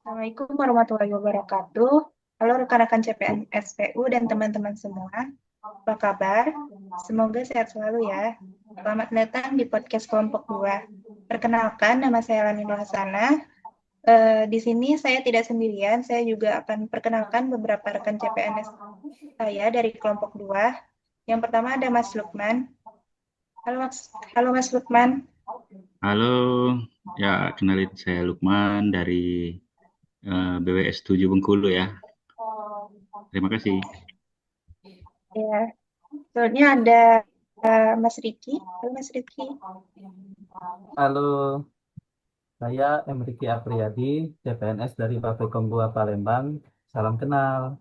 Assalamualaikum warahmatullahi wabarakatuh. Halo rekan-rekan CPN SPU dan teman-teman semua. Apa kabar? Semoga sehat selalu ya. Selamat datang di podcast kelompok 2. Perkenalkan, nama saya Lani Hasanah. Di sini saya tidak sendirian, saya juga akan perkenalkan beberapa rekan CPNS saya dari kelompok 2. Yang pertama ada Mas Lukman. Halo Mas Lukman. Halo, ya kenalin saya Lukman dari BWS 7 Bengkulu ya. Terima kasih. Ya, selanjutnya ada Mas Riki. Halo Mas Riki. Halo, saya Emriki Apriyadi, CPNS dari Fabrikом 2 Palembang. Salam kenal.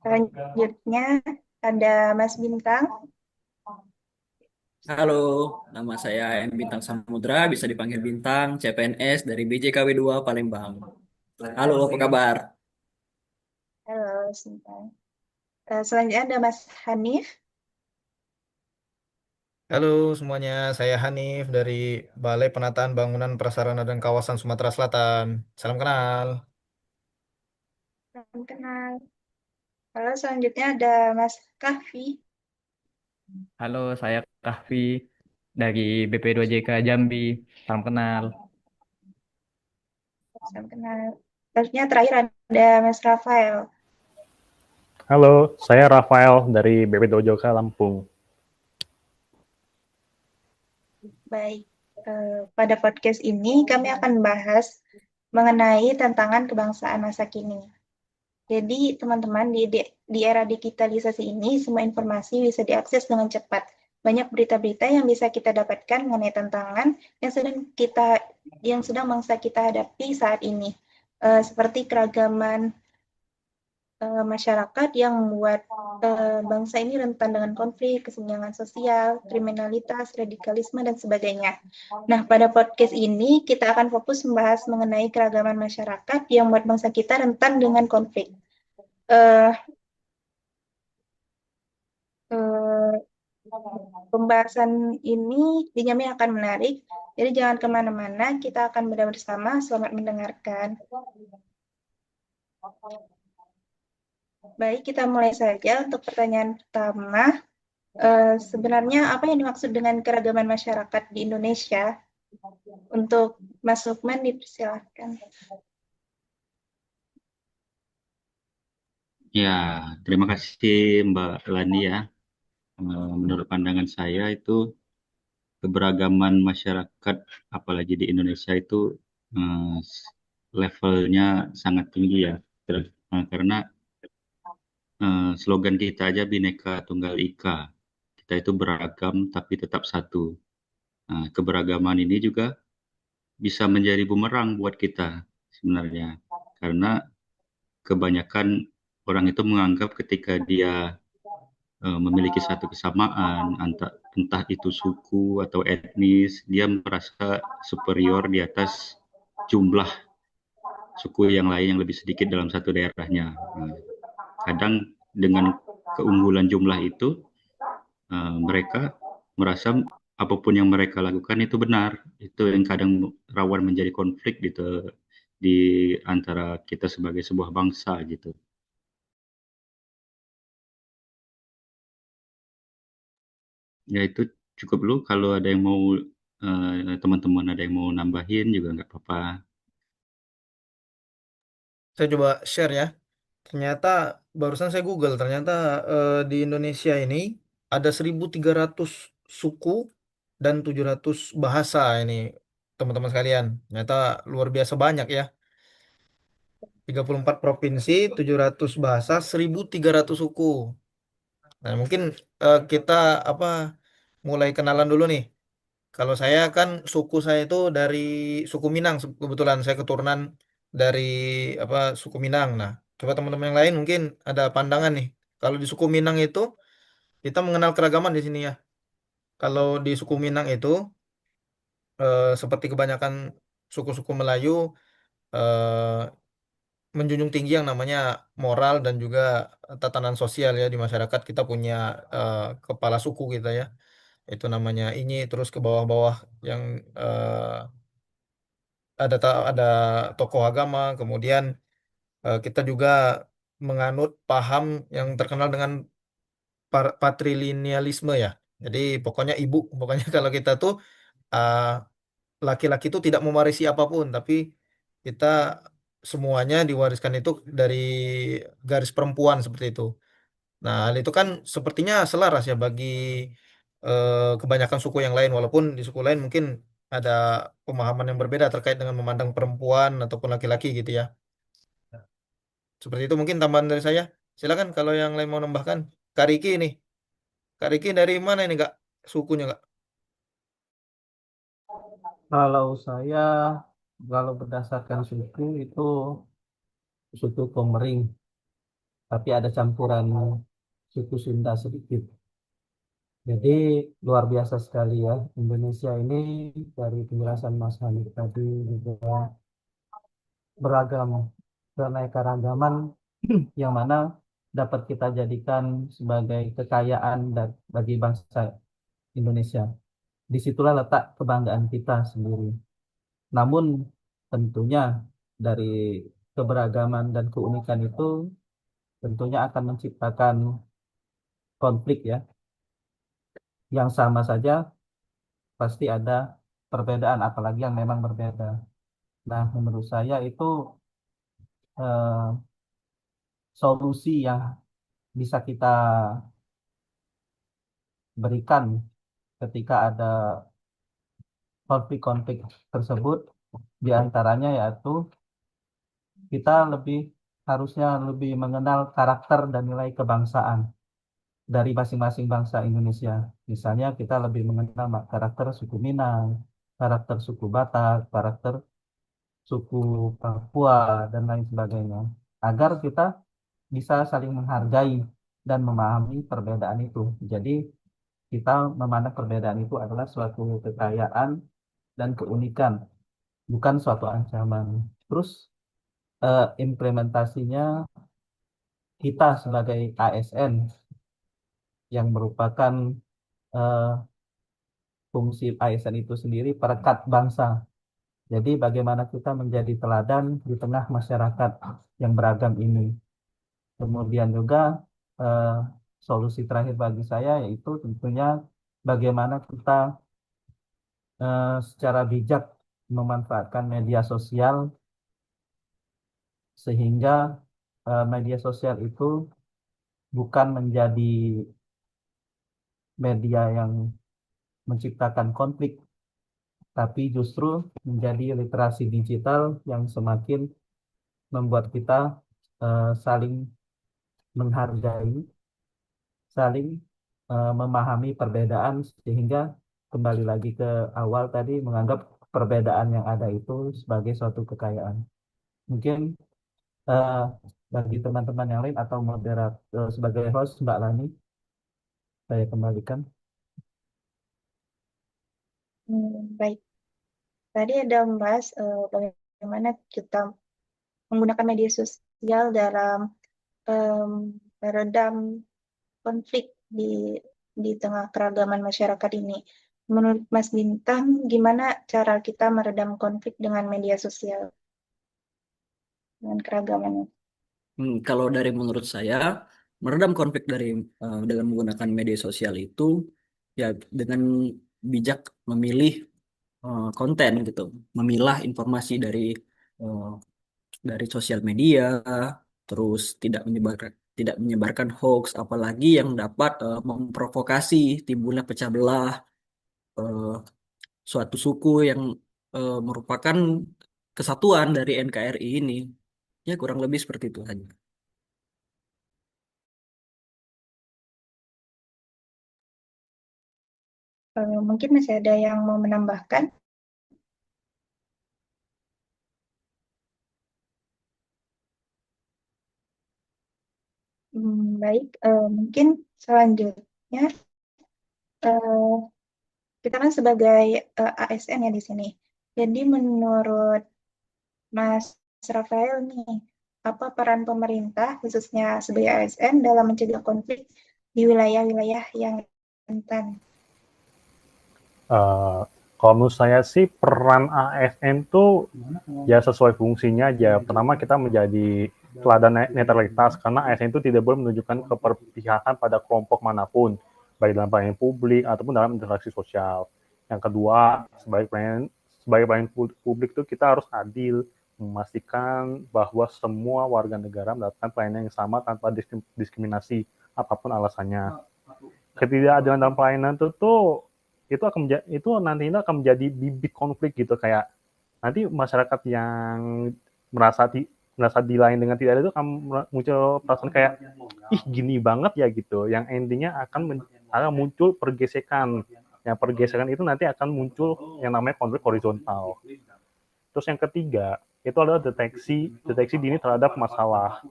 Selanjutnya ada Mas Bintang. Halo, nama saya M. Bintang Samudra, bisa dipanggil Bintang, CPNS dari BJKW 2 Palembang. Halo, apa kabar? Halo, Bintang. Selanjutnya ada Mas Hanif. Halo semuanya, saya Hanif dari Balai Penataan Bangunan Prasarana dan Kawasan Sumatera Selatan. Salam kenal. Salam kenal. Halo, selanjutnya ada Mas Kahfi. Halo, saya Kahfi dari BP2JK Jambi. Salam kenal. Salam kenal. Selanjutnya terakhir ada Mas Rafael. Halo, saya Rafael dari BP Dojoka Lampung. Baik, pada podcast ini kami akan bahas mengenai tantangan kebangsaan masa kini. Jadi, teman-teman, di era digitalisasi ini, semua informasi bisa diakses dengan cepat. Banyak berita-berita yang bisa kita dapatkan mengenai tantangan yang sedang bangsa kita hadapi saat ini, seperti keragaman masyarakat yang membuat bangsa ini rentan dengan konflik, kesenjangan sosial, kriminalitas, radikalisme, dan sebagainya. Nah, pada podcast ini kita akan fokus membahas mengenai keragaman masyarakat yang membuat bangsa kita rentan dengan konflik. Eh, eh, Pembahasan ini dijamin akan menarik, jadi jangan kemana-mana, kita akan bersama. Selamat mendengarkan. Baik, kita mulai saja untuk pertanyaan pertama. Sebenarnya apa yang dimaksud dengan keragaman masyarakat di Indonesia? Untuk Mas Lukman dipersilahkan. Ya, terima kasih Mbak Lani ya. Menurut pandangan saya itu keberagaman masyarakat, apalagi di Indonesia itu eh, levelnya sangat tinggi ya. Karena slogan kita aja Bhinneka Tunggal Ika. Kita itu beragam tapi tetap satu. Nah, keberagaman ini juga bisa menjadi bumerang buat kita sebenarnya. Karena kebanyakan orang itu menganggap ketika dia memiliki satu kesamaan, entah itu suku atau etnis, dia merasa superior di atas jumlah suku yang lain yang lebih sedikit dalam satu daerahnya. Nah, kadang dengan keunggulan jumlah itu, mereka merasa apapun yang mereka lakukan itu benar. Itu yang kadang rawan menjadi konflik gitu di antara kita sebagai sebuah bangsa gitu. Ya itu cukup dulu. Kalau ada yang mau teman-teman ada yang mau nambahin juga nggak apa-apa. Saya coba share ya. Ternyata barusan saya Google, ternyata di Indonesia ini ada 1.300 suku dan 700 bahasa ini, teman-teman sekalian. Ternyata luar biasa banyak ya. 34 provinsi, 700 bahasa, 1.300 suku. Nah, mungkin kita apa mulai kenalan dulu nih. Kalau saya kan suku saya itu dari suku Minang, kebetulan saya keturunan dari apa suku Minang. Nah, coba teman-teman yang lain mungkin ada pandangan nih. Kalau di suku Minang itu kita mengenal keragaman di sini ya. Kalau di suku Minang itu seperti kebanyakan suku-suku Melayu eh, menjunjung tinggi yang namanya moral dan juga tatanan sosial ya di masyarakat. Kita punya kepala suku kita ya. Itu namanya ini terus ke bawah-bawah yang ada tokoh agama, kemudian kita juga menganut paham yang terkenal dengan patrilinealisme ya. Jadi pokoknya ibu, pokoknya kalau kita tuh uh, laki-laki itu tidak mewarisi apapun, tapi kita semuanya diwariskan itu dari garis perempuan seperti itu. Nah, hal itu kan sepertinya selaras ya bagi kebanyakan suku yang lain, walaupun di suku lain mungkin ada pemahaman yang berbeda terkait dengan memandang perempuan ataupun laki-laki gitu ya. Seperti itu mungkin tambahan dari saya. Silakan kalau yang lain mau nambahkan. Kak Riki nih. Kak Riki dari mana ini Kak? Sukunya Kak? Kalau saya, kalau berdasarkan suku itu suku Komering, tapi ada campuran suku Sunda sedikit. Jadi luar biasa sekali ya Indonesia ini, dari penjelasan Mas Hanif tadi juga beragam keanekaragaman yang mana dapat kita jadikan sebagai kekayaan dan bagi bangsa Indonesia. Disitulah letak kebanggaan kita sendiri. Namun tentunya dari keberagaman dan keunikan itu tentunya akan menciptakan konflik ya, yang sama saja pasti ada perbedaan, apalagi yang memang berbeda. Nah, menurut saya itu eh, solusi yang bisa kita berikan ketika ada konflik-konflik tersebut, diantaranya yaitu kita harusnya lebih mengenal karakter dan nilai kebangsaan dari masing-masing bangsa Indonesia. Misalnya kita lebih mengenal karakter suku Minang, karakter suku Batak, karakter suku Papua, dan lain sebagainya. Agar kita bisa saling menghargai dan memahami perbedaan itu. Jadi kita memandang perbedaan itu adalah suatu kekayaan dan keunikan, bukan suatu ancaman. Terus implementasinya, kita sebagai ASN yang merupakan eh, fungsi ASN itu sendiri perekat bangsa. Jadi bagaimana kita menjadi teladan di tengah masyarakat yang beragam ini. Kemudian juga eh, solusi terakhir bagi saya yaitu tentunya bagaimana kita secara bijak memanfaatkan media sosial, sehingga media sosial itu bukan menjadi media yang menciptakan konflik, tapi justru menjadi literasi digital yang semakin membuat kita saling menghargai, saling memahami perbedaan, sehingga kembali lagi ke awal tadi, menganggap perbedaan yang ada itu sebagai suatu kekayaan. Mungkin eh, bagi teman-teman yang lain atau moderator sebagai host Mbak Lani, saya kembalikan. Baik, tadi ada membahas bagaimana kita menggunakan media sosial dalam meredam konflik di tengah keragaman masyarakat ini. Menurut Mas Bintang, gimana cara kita meredam konflik dengan media sosial, dengan keragamannya? Kalau dari menurut saya, meredam konflik dengan menggunakan media sosial itu ya dengan bijak memilih konten gitu, memilah informasi eh, dari sosial media, terus tidak menyebarkan hoax, apalagi yang dapat memprovokasi timbulnya pecah belah eh, suatu suku yang merupakan kesatuan dari NKRI ini. Ya kurang lebih seperti itu saja. Mungkin masih ada yang mau menambahkan? Baik, mungkin selanjutnya kita kan sebagai ASN ya di sini. Jadi menurut Mas Rafael nih, apa peran pemerintah khususnya sebagai ASN dalam mencegah konflik di wilayah-wilayah yang rentan? Kalau menurut saya sih peran ASN tuh ya sesuai fungsinya aja. Pertama kita menjadi teladan netralitas karena ASN itu tidak boleh menunjukkan keberpihakan pada kelompok manapun, baik dalam pelayanan publik ataupun dalam interaksi sosial. Yang kedua, sebagai pelayanan publik itu kita harus adil, memastikan bahwa semua warga negara mendapatkan pelayanan yang sama tanpa diskriminasi apapun alasannya. Ketidakadilan dalam pelayanan itu nantinya akan menjadi bibit konflik gitu, kayak nanti masyarakat yang merasa dilayani dengan tidak adil itu akan muncul perasaan kayak gini banget ya gitu, yang endingnya akan muncul pergesekan. Yang pergesekan itu nanti akan muncul yang namanya konflik horizontal. Terus yang ketiga itu adalah deteksi dini terhadap masalah.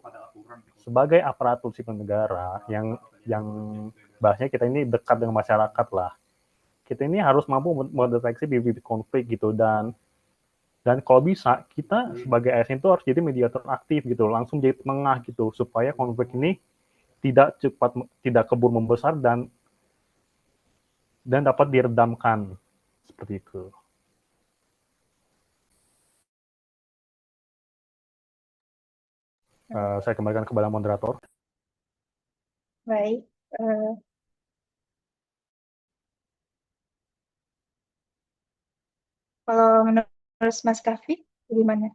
Sebagai aparatur sipil negara yang bahasanya kita ini dekat dengan masyarakat lah, kita ini harus mampu mendeteksi bibit konflik gitu, dan kalau bisa kita sebagai ASN itu harus jadi mediator aktif gitu, langsung jadi tengah gitu, supaya konflik ini tidak keburu membesar dan dapat diredamkan seperti itu. Saya kembalikan kepada moderator. Baik. Kalau menurut Mas Kafi, gimana?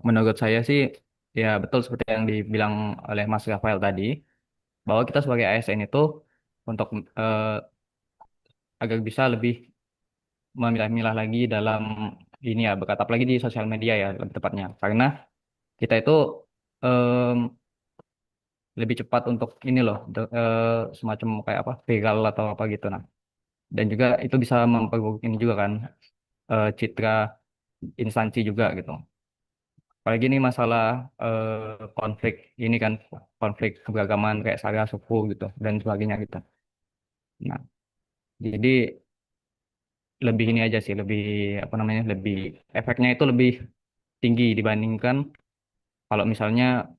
Menurut saya sih, ya betul seperti yang dibilang oleh Mas Rafael tadi, bahwa kita sebagai ASN itu untuk agar bisa lebih memilah-milah lagi dalam ini ya, berkata lagi di sosial media ya lebih tepatnya. Karena kita itu em, lebih cepat untuk ini loh, semacam kayak apa, viral atau apa gitu. Nah, dan juga itu bisa memperburuk ini juga kan, citra instansi juga gitu. Apalagi ini masalah konflik ini kan, konflik keberagaman kayak sara, suku gitu dan sebagainya gitu. Nah, jadi lebih ini aja sih, lebih apa namanya, lebih efeknya itu lebih tinggi dibandingkan kalau misalnya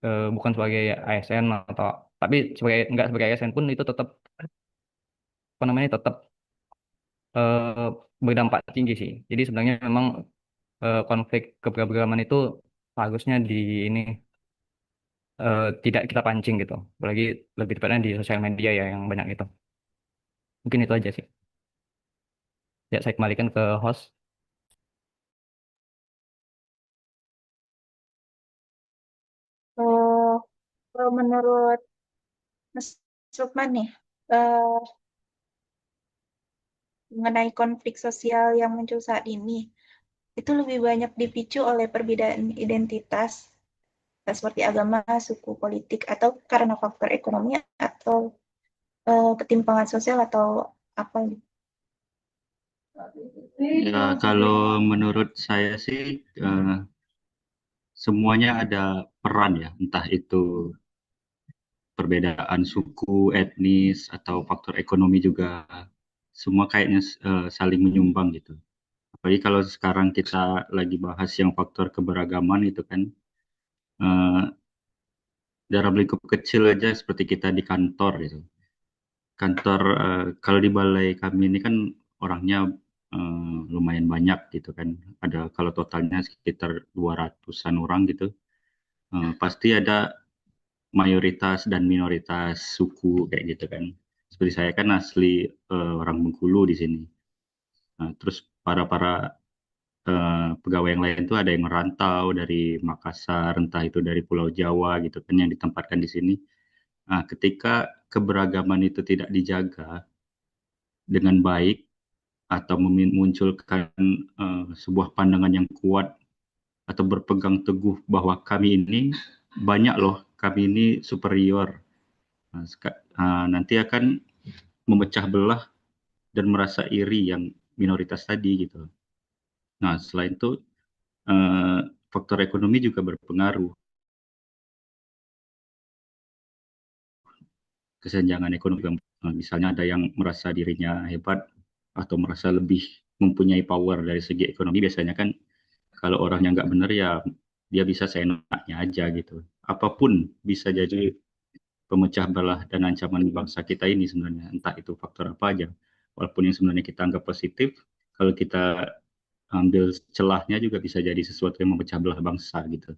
bukan sebagai ASN atau tapi nggak sebagai ASN pun itu tetap apa namanya, tetap eh, berdampak tinggi sih. Jadi sebenarnya memang konflik keberagaman itu harusnya di ini tidak kita pancing gitu. Apalagi lebih tepatnya di sosial media ya yang banyak itu. Mungkin itu aja sih. Ya, saya kembalikan ke host. Kalau menurut Mas Lukman nih, mengenai konflik sosial yang muncul saat ini, itu lebih banyak dipicu oleh perbedaan identitas, seperti agama, suku, politik, atau karena faktor ekonomi, atau ketimpangan sosial, atau apa gitu. Ya, kalau menurut saya sih semuanya ada peran ya, entah itu perbedaan suku, etnis, atau faktor ekonomi juga. Semua kayaknya saling menyumbang gitu. Apalagi kalau sekarang kita lagi bahas yang faktor keberagaman itu kan, eh, dalam lingkup kecil aja seperti kita di kantor gitu. Kantor, kalau di balai kami ini kan orangnya lumayan banyak gitu kan. Ada kalau totalnya sekitar 200-an orang gitu. Pasti ada mayoritas dan minoritas suku kayak gitu kan. Seperti saya kan asli orang Bengkulu di sini. Terus para pegawai yang lain tuh ada yang merantau dari Makassar, entah itu dari Pulau Jawa gitu kan yang ditempatkan di sini. Nah, ketika keberagaman itu tidak dijaga dengan baik atau memunculkan sebuah pandangan yang kuat atau berpegang teguh bahwa kami ini banyak loh, kami ini superior. Nanti akan memecah belah dan merasa iri yang minoritas tadi gitu. Nah, selain itu faktor ekonomi juga berpengaruh. Kesenjangan ekonomi, misalnya ada yang merasa dirinya hebat atau merasa lebih mempunyai power dari segi ekonomi, biasanya kan kalau orangnya nggak benar ya dia bisa seenaknya aja gitu. Apapun bisa jadi pemecah belah dan ancaman bangsa kita ini sebenarnya, entah itu faktor apa aja. Walaupun yang sebenarnya kita anggap positif, kalau kita ambil celahnya juga bisa jadi sesuatu yang memecah belah bangsa gitu.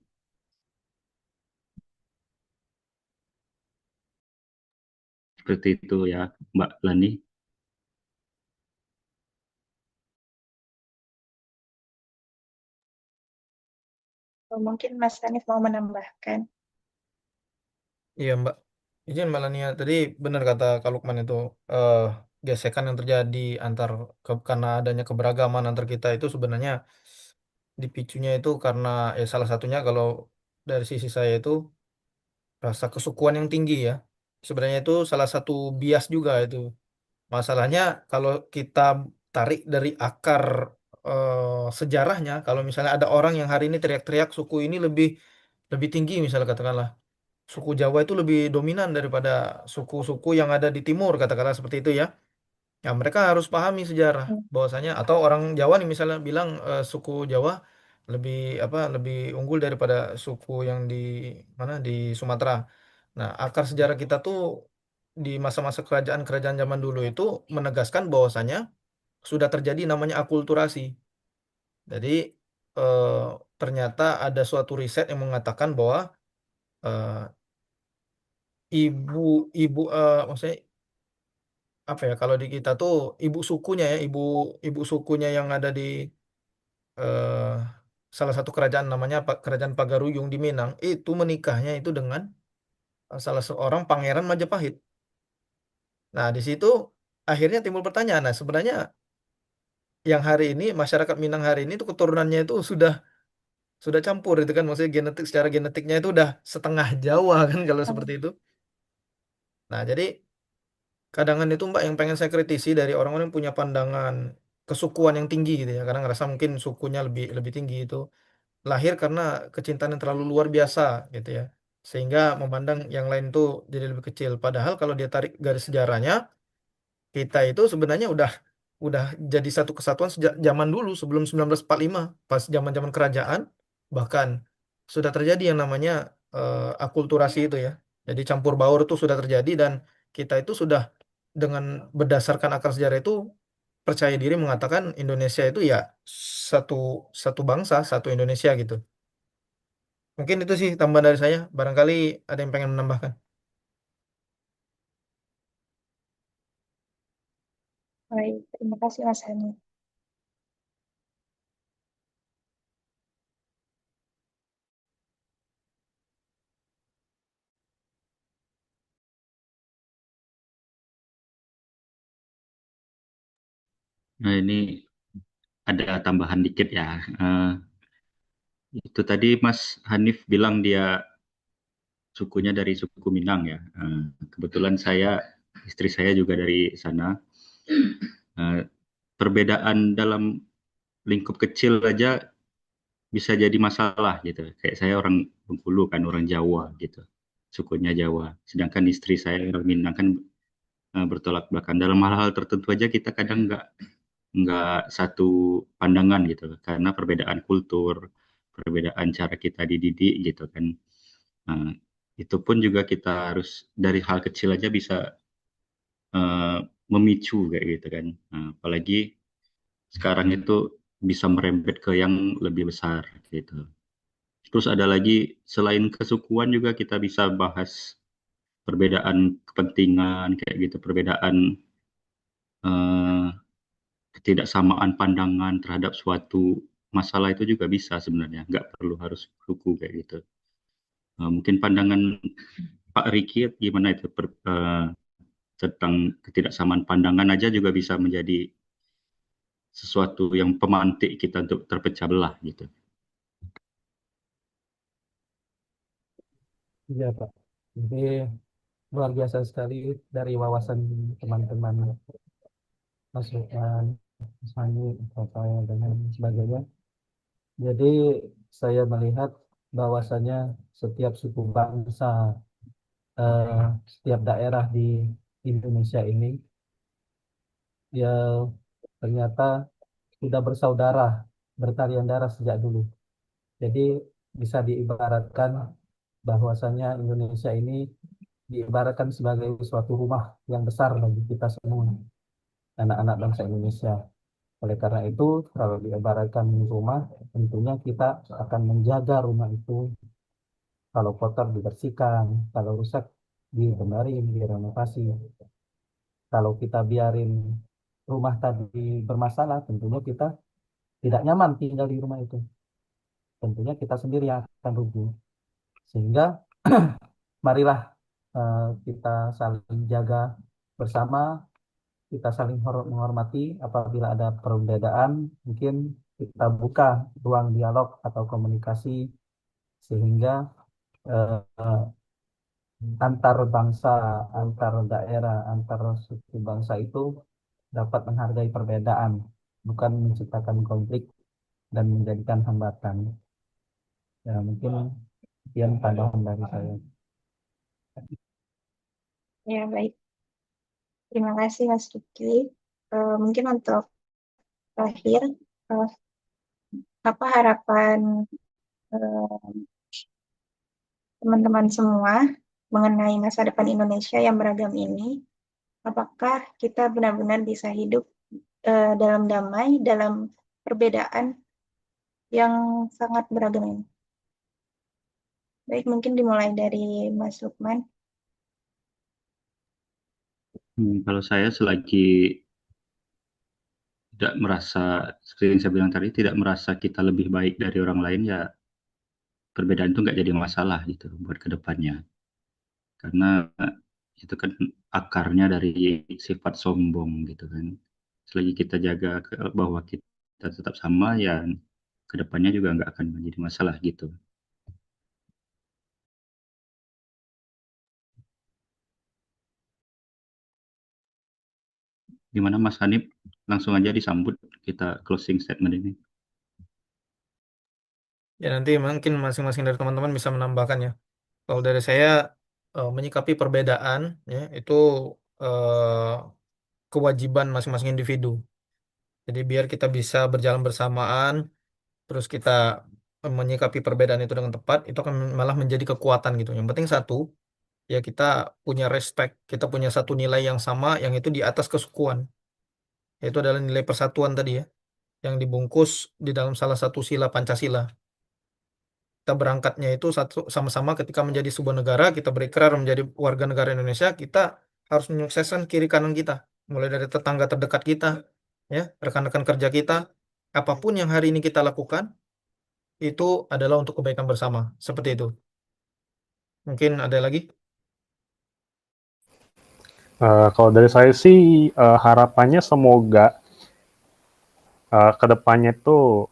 Seperti itu ya, Mbak Lani. Mungkin Mas Hanif mau menambahkan. Iya Mbak, izin Mbak Lania tadi benar kata Kak Lukman itu eh gesekan yang terjadi karena adanya keberagaman antar kita itu sebenarnya dipicunya itu karena salah satunya kalau dari sisi saya itu rasa kesukuan yang tinggi ya. Sebenarnya itu salah satu bias juga itu. Masalahnya kalau kita tarik dari akar sejarahnya, kalau misalnya ada orang yang hari ini teriak-teriak suku ini lebih lebih tinggi misalnya katakanlah suku Jawa itu lebih dominan daripada suku-suku yang ada di timur, katakanlah seperti itu ya. Ya, mereka harus pahami sejarah Hmm. bahwasanya atau orang Jawa nih misalnya bilang suku Jawa lebih lebih unggul daripada suku yang di mana di Sumatera. Nah, akar sejarah kita tuh di masa-masa kerajaan-kerajaan zaman dulu itu menegaskan bahwasanya sudah terjadi namanya akulturasi. Jadi eh, ternyata ada suatu riset yang mengatakan bahwa eh, ibu maksudnya apa ya kalau di kita tuh ibu sukunya ya ibu sukunya yang ada di eh, salah satu kerajaan namanya Kerajaan Pagaruyung di Minang itu menikahnya itu dengan salah seorang pangeran Majapahit. Nah di situ akhirnya timbul pertanyaan. Nah sebenarnya yang hari ini masyarakat Minang hari ini tuh keturunannya itu sudah campur itu kan maksudnya secara genetiknya itu udah setengah Jawa kan kalau seperti itu. Nah jadi kadangan itu Mbak yang pengen saya kritisi dari orang-orang yang punya pandangan kesukuan yang tinggi gitu ya. Karena ngerasa mungkin sukunya lebih lebih tinggi itu lahir karena kecintaan yang terlalu luar biasa gitu ya. Sehingga memandang yang lain itu jadi lebih kecil. Padahal kalau dia tarik garis sejarahnya, kita itu sebenarnya udah jadi satu kesatuan sejak zaman dulu sebelum 1945 pas zaman-zaman kerajaan bahkan sudah terjadi yang namanya akulturasi itu ya. Jadi campur baur itu sudah terjadi dan kita itu sudah dengan berdasarkan akar sejarah itu percaya diri mengatakan Indonesia itu ya satu satu bangsa, satu Indonesia gitu. Mungkin itu sih tambahan dari saya. Barangkali ada yang pengen menambahkan. Baik, terima kasih Mas Hanif. Nah, ini ada tambahan dikit ya. Itu tadi Mas Hanif bilang dia sukunya dari suku Minang ya. Kebetulan istri saya juga dari sana. Eh, Perbedaan dalam lingkup kecil aja bisa jadi masalah gitu. Kayak saya orang Bengkulu kan, orang Jawa gitu. Sukunya Jawa. Sedangkan istri saya orang Minang kan bertolak belakang. Dalam hal-hal tertentu aja kita kadang nggak satu pandangan gitu. Karena perbedaan kultur, perbedaan cara kita dididik gitu kan. Nah, itu pun juga kita harus dari hal kecil aja bisa eh, memicu kayak gitu kan. Nah, apalagi sekarang itu bisa merembet ke yang lebih besar gitu. Terus ada lagi selain kesukuan juga kita bisa bahas perbedaan kepentingan kayak gitu, perbedaan eh, ketidaksamaan pandangan terhadap suatu masalah itu juga bisa sebenarnya, nggak perlu harus suku kayak gitu. Mungkin pandangan Pak Riki gimana itu tentang ketidaksamaan pandangan aja juga bisa menjadi sesuatu yang pemantik kita untuk terpecah belah gitu. Iya, Pak. Jadi luar biasa sekali dari wawasan teman-teman masukan, misalnya atau saya dan lain sebagainya. Jadi saya melihat bahwasannya setiap suku bangsa, setiap daerah di Indonesia ini, ya ternyata sudah bersaudara, bertalian darah sejak dulu. Jadi bisa diibaratkan bahwasannya Indonesia ini diibaratkan sebagai suatu rumah yang besar bagi kita semua, anak-anak bangsa Indonesia. Oleh karena itu, kalau diibaratkan rumah, tentunya kita akan menjaga rumah itu. Kalau kotor dibersihkan, kalau rusak dibenerin, direnovasi. Kalau kita biarin rumah tadi bermasalah, tentunya kita tidak nyaman tinggal di rumah itu. Tentunya kita sendiri yang akan rugi. Sehingga marilah kita saling jaga bersama, kita saling menghormati. Apabila ada perbedaan, mungkin kita buka ruang dialog atau komunikasi sehingga eh, antar bangsa, antar daerah, antar suku bangsa itu dapat menghargai perbedaan, bukan menciptakan konflik dan menjadikan hambatan. Ya, mungkin sekian tambahan dari saya. Ya, baik. Terima kasih, Mas Riki. Mungkin untuk terakhir, eh, apa harapan eh, teman-teman semua mengenai masa depan Indonesia yang beragam ini? Apakah kita benar-benar bisa hidup dalam damai, dalam perbedaan yang sangat beragam ini? Baik, mungkin dimulai dari Mas Lukman. Kalau saya selagi tidak merasa, seperti yang saya bilang tadi, tidak merasa kita lebih baik dari orang lain, ya perbedaan itu nggak jadi masalah gitu buat kedepannya. Karena itu kan akarnya dari sifat sombong gitu kan. Selagi kita jaga bahwa kita tetap sama, ya kedepannya juga nggak akan menjadi masalah gitu. Gimana Mas Hanif? Langsung aja disambut kita closing statement ini. Ya nanti mungkin masing-masing dari teman-teman bisa menambahkan ya. Kalau dari saya menyikapi perbedaan ya itu eh, kewajiban masing-masing individu. Jadi biar kita bisa berjalan bersamaan, terus kita menyikapi perbedaan itu dengan tepat, itu akan malah menjadi kekuatan gitu. Yang penting satu, ya kita punya respect, kita punya satu nilai yang sama, yang itu di atas kesukuan. Yaitu adalah nilai persatuan tadi ya, yang dibungkus di dalam salah satu sila Pancasila. Kita berangkatnya itu satu sama-sama ketika menjadi sebuah negara, kita berikrar menjadi warga negara Indonesia, kita harus menyukseskan kiri kanan kita, mulai dari tetangga terdekat kita, ya, rekan-rekan kerja kita, apapun yang hari ini kita lakukan itu adalah untuk kebaikan bersama, seperti itu. Mungkin ada lagi? Kalau dari saya sih harapannya semoga kedepannya tuh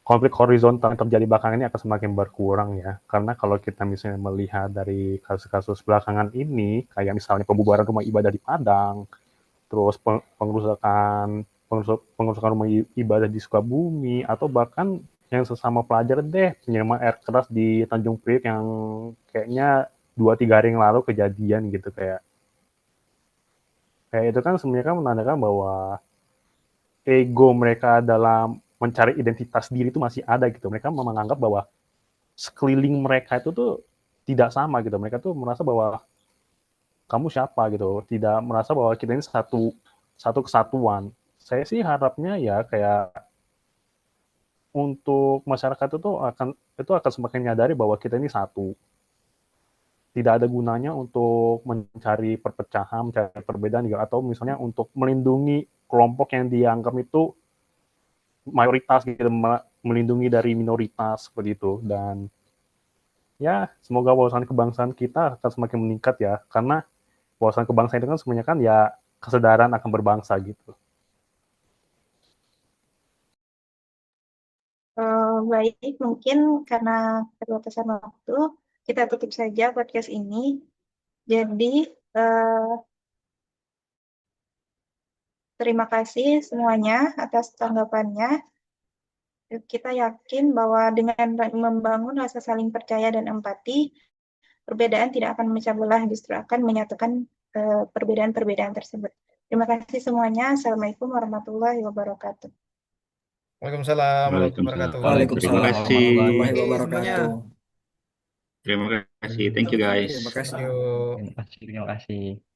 konflik horizontal yang terjadi belakangan ini akan semakin berkurang ya. Karena kalau kita misalnya melihat dari kasus-kasus belakangan ini, kayak misalnya pembubaran rumah ibadah di Padang, terus pengerusakan rumah ibadah di Sukabumi, atau bahkan yang sesama pelajar deh, penyiraman air keras di Tanjung Priok yang kayaknya 2-3 hari yang lalu kejadian gitu, kayak itu kan sebenarnya kan menandakan bahwa ego mereka dalam mencari identitas diri itu masih ada gitu. Mereka menganggap bahwa sekeliling mereka itu tuh tidak sama gitu. Mereka tuh merasa bahwa kamu siapa gitu. Tidak merasa bahwa kita ini satu kesatuan. Saya sih harapnya ya kayak untuk masyarakat itu akan semakin menyadari bahwa kita ini satu. Tidak ada gunanya untuk mencari perpecahan, mencari perbedaan gitu, atau misalnya untuk melindungi kelompok yang dianggap itu mayoritas gitu, melindungi dari minoritas seperti itu. Dan ya semoga wawasan kebangsaan kita akan semakin meningkat ya, karena wawasan kebangsaan itu kan sebenarnya kan ya kesadaran akan berbangsa gitu. Baik, mungkin karena keterbatasan waktu, kita tutup saja podcast ini. Jadi, terima kasih semuanya atas tanggapannya. Kita yakin bahwa dengan membangun rasa saling percaya dan empati, perbedaan tidak akan memecah belah, justru akan menyatukan perbedaan-perbedaan tersebut. Terima kasih semuanya. Assalamualaikum warahmatullahi wabarakatuh. Waalaikumsalam warahmatullahi Waalaikumsalam. wabarakatuh. Terima Waalaikumsalam kasih. warahmatullahi Oke, semuanya. wabarakatuh. Terima kasih. Thank you Oke, guys. makasih. Yuk. Terima kasih.